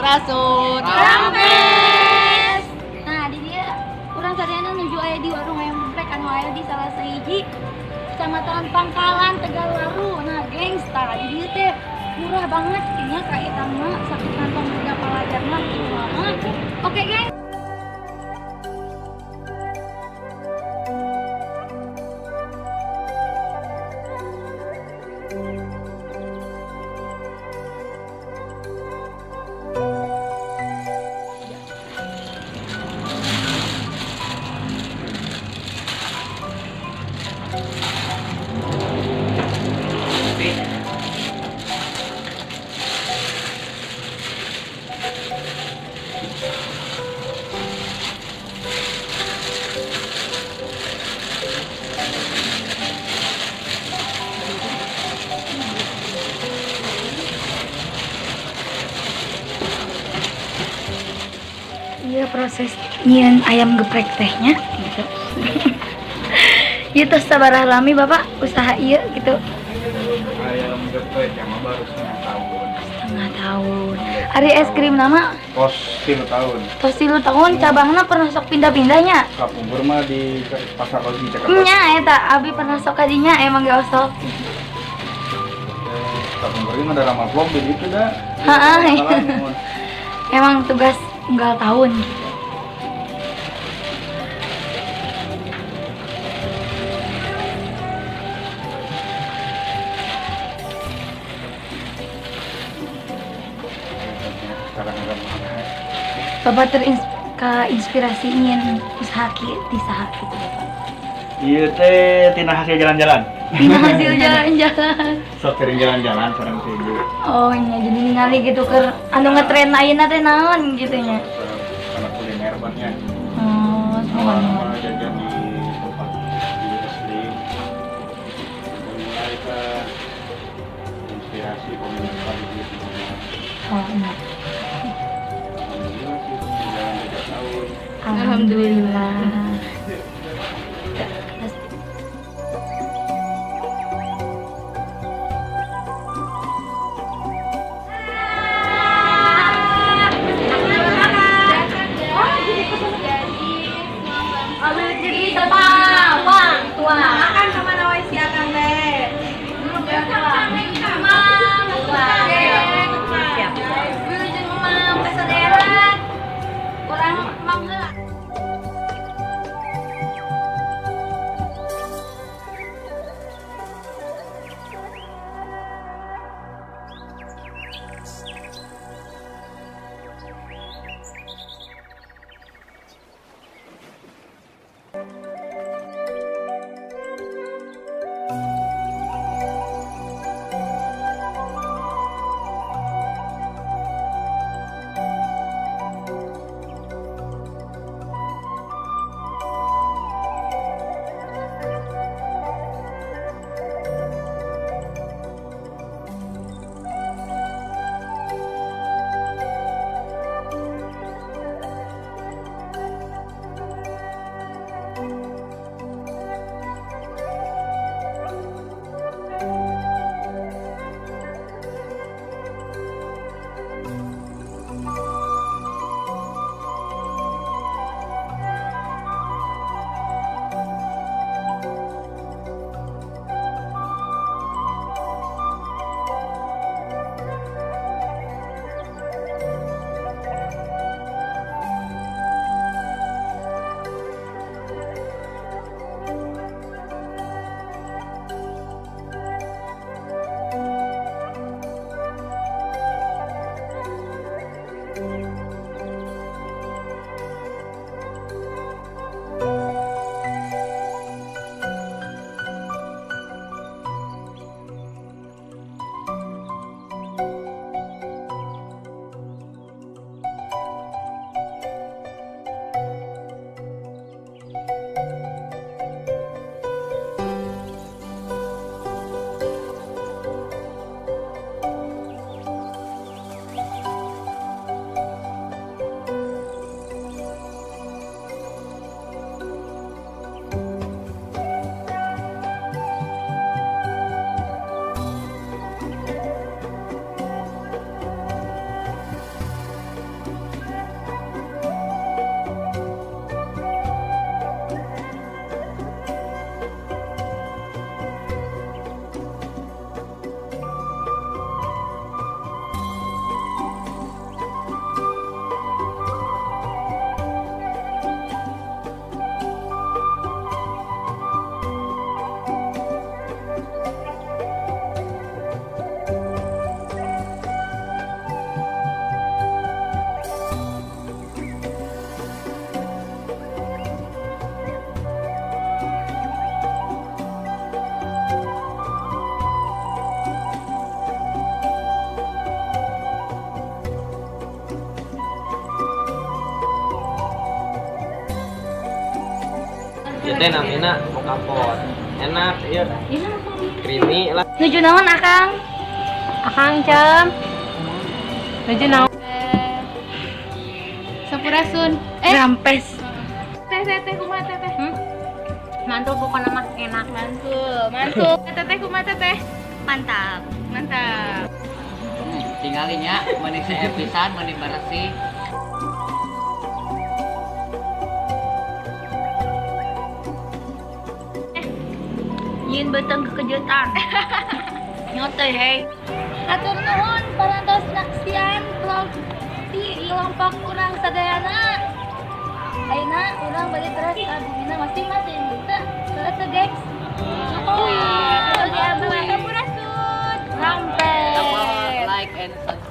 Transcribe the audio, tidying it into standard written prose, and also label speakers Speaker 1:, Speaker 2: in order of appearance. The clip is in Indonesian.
Speaker 1: Parasut
Speaker 2: Rampes. Nah, di dia urang sadayana nuju aya di warung ayam geprek anu aya di salah sahiji Kecamatan Pangkalan Tegalwaru. Nah, gengs, tah di dieu teh murah banget nya ka eta mah sakit kantong harga palajarna kieu mah. Oke, gengs. Iya proses nyian ayam geprek tehnya gitu. Ieu teh sabaraha lami Bapak usaha ieu gitu?
Speaker 3: Ayam geprek yang baru setengah tahun.
Speaker 2: Setengah tahun. Ari es krim nama
Speaker 3: Tos 3 tahun.
Speaker 2: tos 3 tahun cabangna pernah sok pindah-pindahnya.
Speaker 3: Kapungkur mah di pasar lagi Jakarta.
Speaker 2: Nya eta abi pernah sok kadinya emang ge osok.
Speaker 3: Kapungkur ini ada ramah vlog di itu dah.
Speaker 2: Heeh. Emang tugas unggal tahun gitu.
Speaker 3: Sekarang ada mana?
Speaker 2: Bapak inspirasi ingin usaha di saha gitu Bapak.
Speaker 3: Iya teh tina hasil jalan-jalan.
Speaker 2: Dina hasil jalan-jalan.
Speaker 3: Sok sering jalan-jalan sekarang sih ibu.
Speaker 2: Oh iya jadi ningali gitu ke anu ngetren ayeuna teh naon gitu nya.
Speaker 3: Karena kuliner banyak.
Speaker 2: Oh,
Speaker 3: Awal-awal jajan di tempat di wrestling. Mulai ke inspirasi komunitas di sini.
Speaker 2: oh iya.
Speaker 3: Alhamdulillah sih jalan 3 tahun.
Speaker 2: Alhamdulillah.
Speaker 1: makan sama nawai si akang teh.
Speaker 4: Ya teh namina moka pot. Enak ya.
Speaker 2: Ini
Speaker 4: Creamy lah.
Speaker 2: nuju naon Akang?
Speaker 1: Akang Cem. Nuju naon? Sampurasun.
Speaker 2: Rampes.
Speaker 1: Teh kumaha teh?
Speaker 2: Mantul pokoknya mah enak.
Speaker 1: Mantul. Teh kumaha teh?
Speaker 2: Mantap.
Speaker 1: Mantap.
Speaker 5: Tinggalinya meni seepisan meni bersih.
Speaker 2: Yin beteng kejutan. Nyote hei. Atur nuhun parantos naksian di kelompok urang sadayana. Ayeuna urang balik terus abdina masing-masing. Teu gengs. Oh iya. Sampurasun. Rampes.
Speaker 5: Like and subscribe.